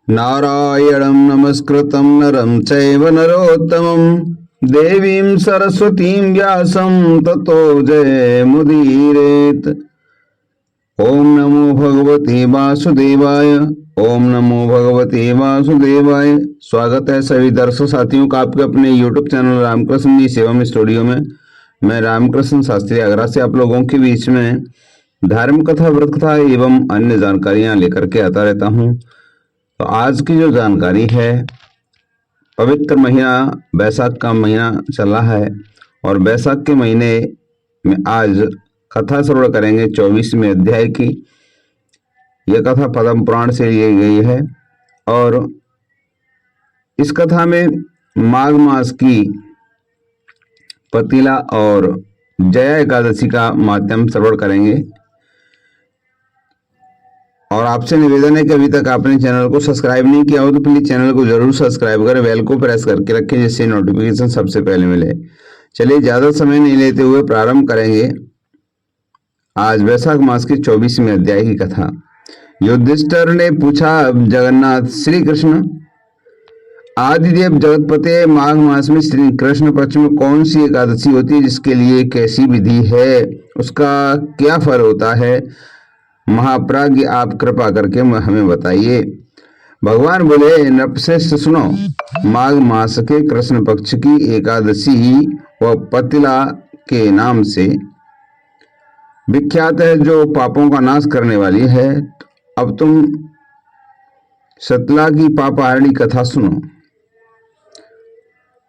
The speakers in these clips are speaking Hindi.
नारायणं नमस्कृतं नरं चैव नरोत्तमं देवीं सरस्वतीं व्यासं ततो जयमुदीरयेत्। ओम नमो भगवते वासुदेवाय। ओम नमो भगवते वासुदेवाय। स्वागत है सभी दर्शक साथियों का आपके अपने YouTube चैनल रामकृष्ण जी सेवम स्टूडियो में। मैं रामकृष्ण शास्त्री आगरा से आप लोगों के बीच में धार्मिक कथा, व्रत कथा एवं अन्य जानकारियां लेकर के आता रहता हूं। तो आज की जो जानकारी है, पवित्र महीना बैसाख का महीना चल रहा है और बैसाख के महीने में आज कथा श्रवण करेंगे 24वें अध्याय की। यह कथा पद्म पुराण से ली गई है और इस कथा में माघ मास की पतिला और जया एकादशी का माध्यम श्रवण करेंगे। और आपसे निवेदन है कि अभी तक आपने चैनल को सब्सक्राइब नहीं किया हो तो प्लीज चैनल को जरूर सब्सक्राइब करें, बेल को प्रेस करके रखें जिससे नोटिफिकेशन सबसे पहले मिले। चलिए ज्यादा समय नहीं लेते हुए प्रारंभ करेंगे आज वैशाख मास की 24वें अध्याय की कथा। युधिष्ठिर ने पूछा, जगन्नाथ श्री कृष्ण आदिदेव जगतपते, माघ मास में श्री कृष्ण पक्ष में कौन सी एकादशी होती है, जिसके लिए कैसी विधि है, उसका क्या फल होता है? महाप्राज्ञ आप कृपा करके हमें बताइए। भगवान बोले, नृपश्रेष्ठ सुनो, माघ मास के कृष्ण पक्ष की एकादशी व पतिला के नाम से विख्यात है, जो पापों का नाश करने वाली है। अब तुम सतला की पापहारिणी कथा सुनो।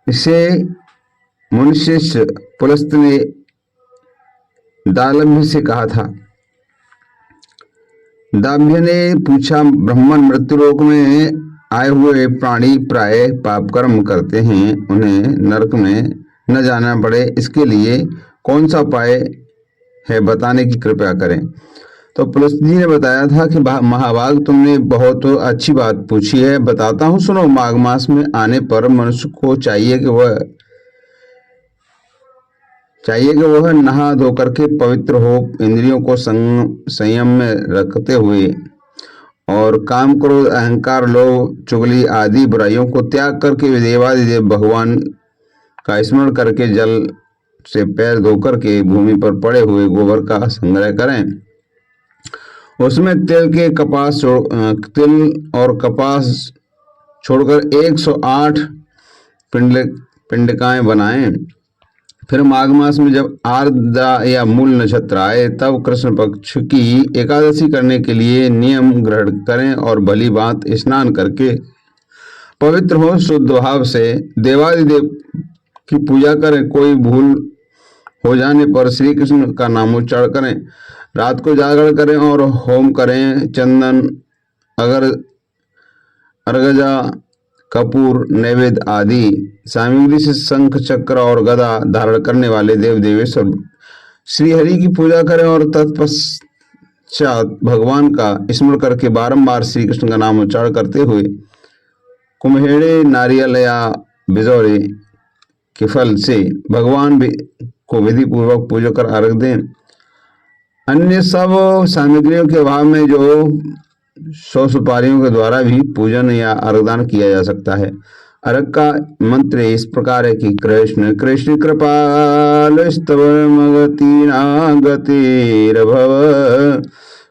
इसे मुनिशिष्य पुलस्त ने दालभ्य से कहा था। दाभ्य ने पूछा, ब्राह्मण मृत्युलोक में आए हुए प्राणी प्राय पाप कर्म करते हैं, उन्हें नरक में न जाना पड़े, इसके लिए कौन सा उपाय है, बताने की कृपया करें। तो पुलस्त जी ने बताया था कि महाभाग, तुमने बहुत अच्छी बात पूछी है, बताता हूँ सुनो। माघ मास में आने पर मनुष्य को चाहिए कि वह नहा धो करके पवित्र हो, इंद्रियों को संयम में रखते हुए और काम, क्रोध, अहंकार, लोभ, चुगली आदि बुराइयों को त्याग करके देवादिदेव भगवान का स्मरण करके जल से पैर धोकर के भूमि पर पड़े हुए गोबर का संग्रह करें। उसमें तिल और कपास छोड़कर 108 पिंडिकाएं बनाएं। फिर माघ मास में जब आर्द्रा या मूल नक्षत्र आए, तब कृष्ण पक्ष की एकादशी करने के लिए नियम ग्रहण करें और भली बात स्नान करके पवित्र हो शुद्ध भाव से देवादिदेव की पूजा करें। कोई भूल हो जाने पर श्री कृष्ण का नामोच्चारण करें। रात को जागरण करें और होम करें। चंदन, अर्गजा, कपूर, नैवेद्य आदि सामग्री से शंख, चक्र और गदा धारण करने वाले देव देवेश्वर श्री हरि की पूजा करें और तत्पश्चात भगवान का स्मरण करके बारंबार श्री कृष्ण का नाम उच्चारण करते हुए कुम्हेड़े, नारियल या बिजौरे के फल से भगवान को विधि पूर्वक पूजा कर अर्घ दें। अन्य सब सामग्रियों के अभाव में जो 100 सुपारियों के द्वारा भी पूजन या अर्घदान किया जा सकता है। अर्घ का मंत्र इस प्रकार है कि कृष्ण कृष्ण कृपालस्तव मगतिर्भव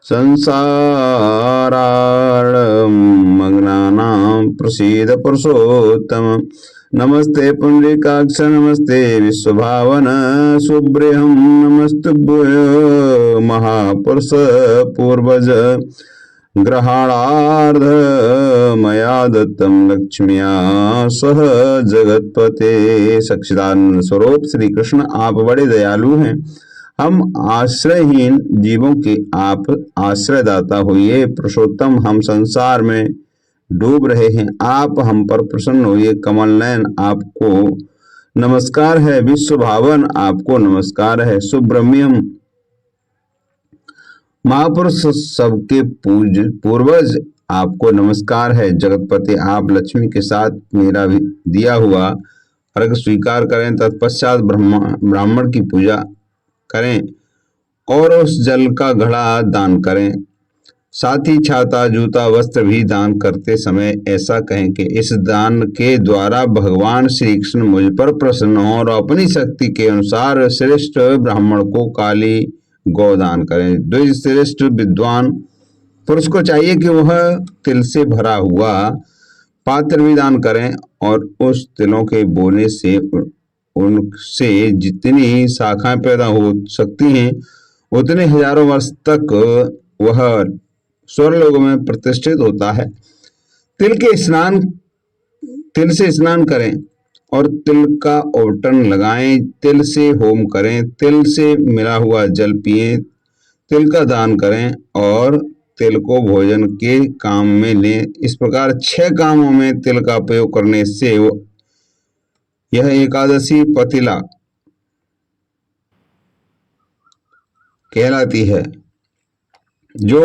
संसारार्णमग्नानां प्रसीद पुरुषोत्तम। नमस्ते पुंडरीकाक्ष, नमस्ते विश्वभावन सुब्रह्म, नमस्तुभ्य महापुरुष पूर्वज। ग्रहणार्ध मया दत्तम लक्ष्म्या सह जगतपते। सच्चिदानंद स्वरूप श्री कृष्ण, आप बड़े दयालु हैं। हम आश्रयहीन जीवों के आप आश्रयदाता होइए। पुरुषोत्तम, हम संसार में डूब रहे हैं, आप हम पर प्रसन्न होइए। कमल नयन, आपको नमस्कार है। विश्व भावन, आपको नमस्कार है। सुब्रह्मण्यम, महापुरुष सबके पूर्वज, आपको नमस्कार है। जगतपति, आप लक्ष्मी के साथ मेरा भी दिया हुआ अर्घ स्वीकार करें, तत्पश्चात ब्राह्मण की पूजा करें और उस जल का घड़ा दान करें। साथ ही छाता, जूता, वस्त्र भी दान करते समय ऐसा कहें कि इस दान के द्वारा भगवान श्री कृष्ण मुझ पर प्रसन्न हो और अपनी शक्ति के अनुसार श्रेष्ठ ब्राह्मण को काली गौ दान करें। द्विज श्रेष्ठ विद्वान पुरुष को चाहिए कि वह तिल से भरा हुआ पात्र भी दान करें और उस तिलों के बोने से उनसे जितनी शाखाएं पैदा हो सकती हैं उतने हजारों वर्ष तक वह स्वर्गलोक में प्रतिष्ठित होता है। तिल से स्नान करें और तिल का औटन लगाएं, तिल से होम करें, तिल से मिला हुआ जल पिएं, तिल का दान करें और तिल को भोजन के काम में लें। इस प्रकार 6 कामों में तिल का प्रयोग करने से यह एकादशी पतिला कहलाती है, जो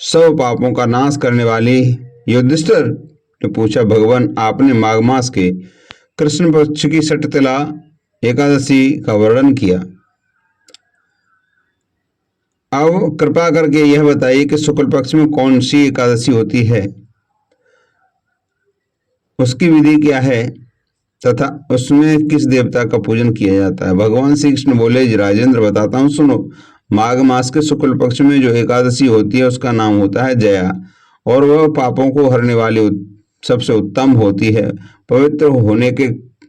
सब पापों का नाश करने वाली। युधिष्ठिर ने पूछा, भगवान आपने माघ मास के कृष्ण पक्ष की षटतिला एकादशी का वर्णन किया, अब कृपा करके यह बताइए कि शुक्ल पक्ष में कौन सी एकादशी होती है, उसकी विधि क्या है तथा उसमें किस देवता का पूजन किया जाता है। भगवान श्री कृष्ण बोले, राजेंद्र बताता हूँ सुनो। माघ मास के शुक्ल पक्ष में जो एकादशी होती है उसका नाम होता है जया और वह पापों को हरने वाली सबसे उत्तम होती है। पवित्र होने के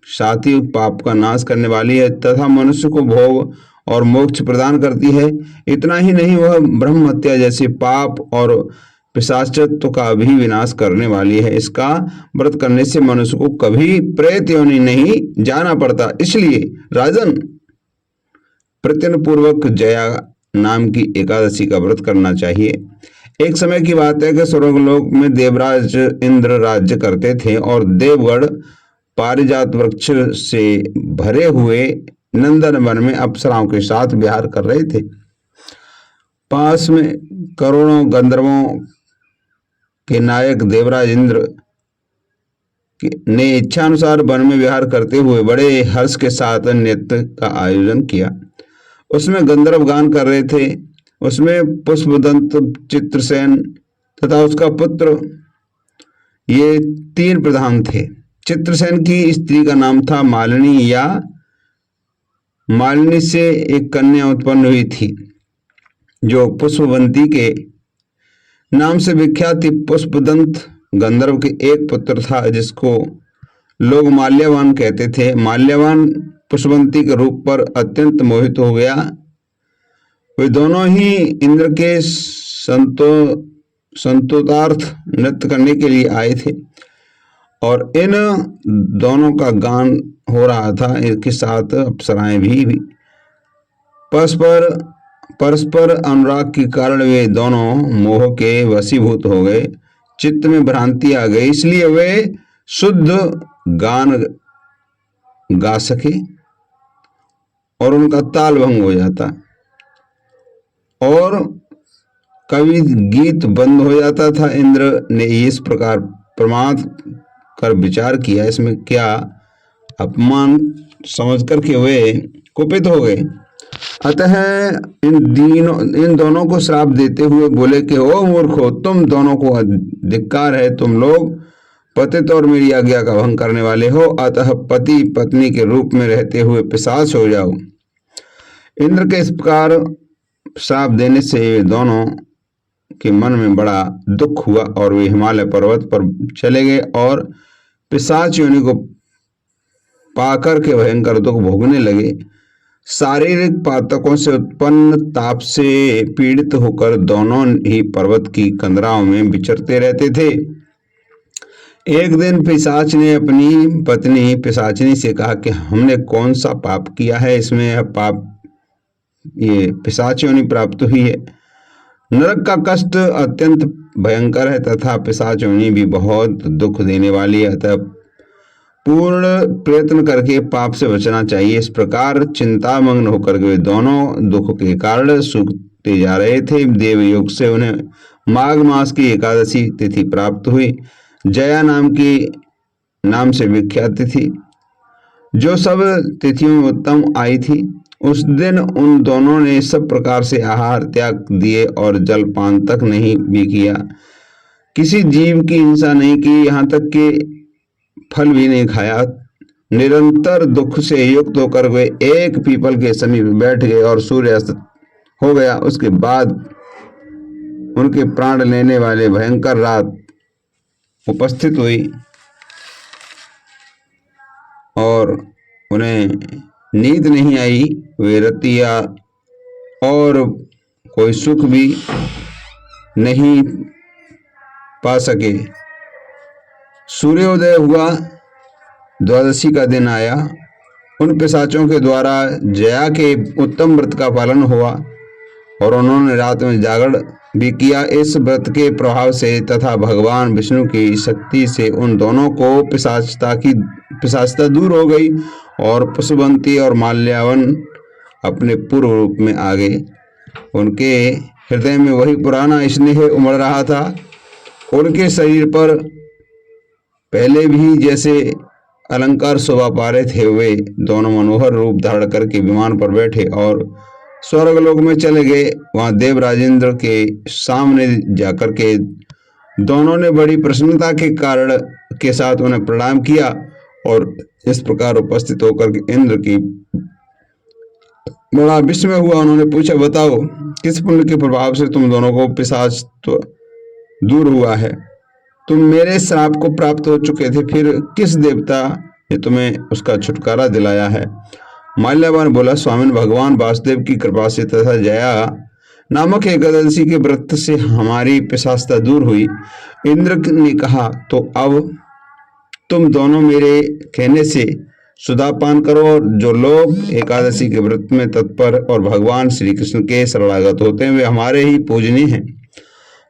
साथ ही पाप का नाश करने वाली है तथा मनुष्य को भोग और मोक्ष प्रदान करती है। इतना ही नहीं, वह ब्रह्म हत्या जैसे पाप और पिशाचत्व का भी विनाश करने वाली है। इसका व्रत करने से मनुष्य को कभी प्रेत योनि नहीं जाना पड़ता। इसलिए राजन, प्रत्यन पूर्वक जया नाम की एकादशी का व्रत करना चाहिए। एक समय की बात है कि स्वर्गलोक में देवराज इंद्र राज्य करते थे और देवगढ़ पारिजात वृक्ष से भरे हुए नंदन वन में अप्सराओं के साथ विहार कर रहे थे। पास में करोड़ों गंधर्वों के नायक देवराज इंद्र ने इच्छानुसार वन में विहार करते हुए बड़े हर्ष के साथ नृत्य का आयोजन किया। उसमें गंधर्व गान कर रहे थे। उसमें पुष्पदंत, चित्रसेन तथा उसका पुत्र, ये 3 प्रधान थे। चित्रसेन की स्त्री का नाम था मालिनी या मालिनी से एक कन्या उत्पन्न हुई थी जो पुष्पवंती के नाम से विख्यात थी। पुष्पदंत गंधर्व के एक पुत्र था जिसको लोग माल्यवान कहते थे। माल्यवान पुष्पवंती के रूप पर अत्यंत मोहित हो गया। वे दोनों ही इंद्र के संतोषार्थ नृत्य करने के लिए आए थे और इन दोनों का गान हो रहा था। इसके साथ अप्सराएं भी परस्पर अनुराग के कारण वे दोनों मोह के वशीभूत हो गए। चित्त में भ्रांति आ गई, इसलिए वे शुद्ध गान गा सके और उनका ताल भंग हो जाता और कभी गीत बंद हो जाता था। इंद्र ने इस प्रकार प्रमाद कर विचार किया, इसमें क्या अपमान समझ करके वे कुपित हो गए। अतः इन दोनों को श्राप देते हुए बोले कि ओ मूर्खो, तुम दोनों को धिक्कार है, तुम लोग पतित और मेरी आज्ञा का भंग करने वाले हो। अतः पति पत्नी के रूप में रहते हुए पिशाच हो जाओ। इंद्र के इस प्रकार श्राप देने से दोनों के मन में बड़ा दुख हुआ और वे हिमालय पर्वत पर चले गए और पिशाच योनि को पाकर के भयंकर दुख भोगने लगे। शारीरिक पातकों से उत्पन्न ताप से पीड़ित होकर दोनों ही पर्वत की कंदराओं में विचरते रहते थे। एक दिन पिशाच ने अपनी पत्नी पिशाचिनी से कहा कि हमने कौन सा पाप किया है, इसमें यह पाप ये पिशाच योनि प्राप्त हुई है। नरक का कष्ट अत्यंत भयंकर है तथा पिशाच योनि भी बहुत दुख देने वाली है, अतः पूर्ण प्रयत्न करके पाप से बचना चाहिए। इस प्रकार चिंतामग्न होकर के वे दोनों दुख के कारण सूखते जा रहे थे। देवयोग से उन्हें माघ मास की एकादशी तिथि प्राप्त हुई। जया नाम से विख्यात तिथि जो सब तिथियों में उत्तम आई थी। उस दिन उन दोनों ने सब प्रकार से आहार त्याग दिए और जलपान तक नहीं भी किया। किसी जीव की हिंसा नहीं की, यहाँ तक कि फल भी नहीं खाया। निरंतर दुख से युक्त होकर वे एक पीपल के समीप बैठ गए और सूर्यास्त हो गया। उसके बाद उनके प्राण लेने वाले भयंकर रात उपस्थित हुई और उन्हें नींद नहीं आई। वे रतिया और कोई सुख भी नहीं पा सके। सूर्योदय हुआ, द्वादशी का दिन आया। उन पिशाचों के द्वारा जया के उत्तम व्रत का पालन हुआ और उन्होंने रात में जागरण भी किया। इस व्रत के प्रभाव से तथा भगवान विष्णु की शक्ति से उन दोनों को पिशाचता दूर हो गई और पशुबंती और माल्यावन अपने पूर्व रूप में आ गए। उनके हृदय में वही पुराना स्नेह उमड़ रहा था। उनके शरीर पर पहले भी जैसे अलंकार शोभा पा रहे थे। वे दोनों मनोहर रूप धारण करके विमान पर बैठे और स्वर्गलोक में चले गए। वहां देव राजेंद्र के सामने जाकर के दोनों ने बड़ी प्रसन्नता के कारण के साथ उन्हें प्रणाम किया और इस प्रकार उपस्थित होकर के इंद्र की बड़ा विस्मय हुआ। उन्होंने पूछा, बताओ किस पुण्य के प्रभाव से तुम दोनों को पिशाच तो दूर हुआ है? तुम मेरे श्राप को प्राप्त हो चुके थे, फिर किस देवता ने तुम्हें उसका छुटकारा दिलाया है? माल्यावान बोला, स्वामिन भगवान वासुदेव की कृपा से तथा जया नामक एकादशी के व्रत से हमारी पिशाचता दूर हुई। इंद्र ने कहा, तो अब तुम दोनों मेरे कहने से सुधापान करो और जो लोग एकादशी के व्रत में तत्पर और भगवान श्री कृष्ण के शरणागत होते हैं वे हमारे ही पूजनीय हैं।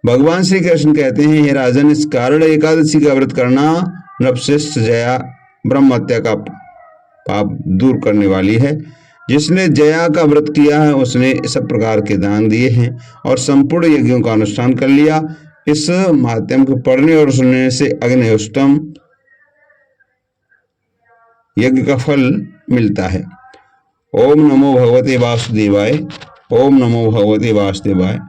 भगवान श्री कृष्ण कहते हैं, हे राजन, इस कारण एकादशी का व्रत करना नृपश्रेष्ठ जया ब्रह्म हत्या का पाप दूर करने वाली है। जिसने जया का व्रत किया है उसने सब प्रकार के दान दिए हैं और संपूर्ण यज्ञों का अनुष्ठान कर लिया। इस महात्म्य को पढ़ने और सुनने से अग्निहोत्रम यज्ञ का फल मिलता है। ओम नमो भगवते वासुदेवाय। ओम नमो भगवते वासुदेवाय।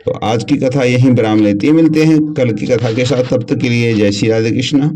तो आज की कथा यहीं विराम लेती है। मिलते हैं कल की कथा के साथ। तब तक के लिए जय श्री राधे कृष्ण।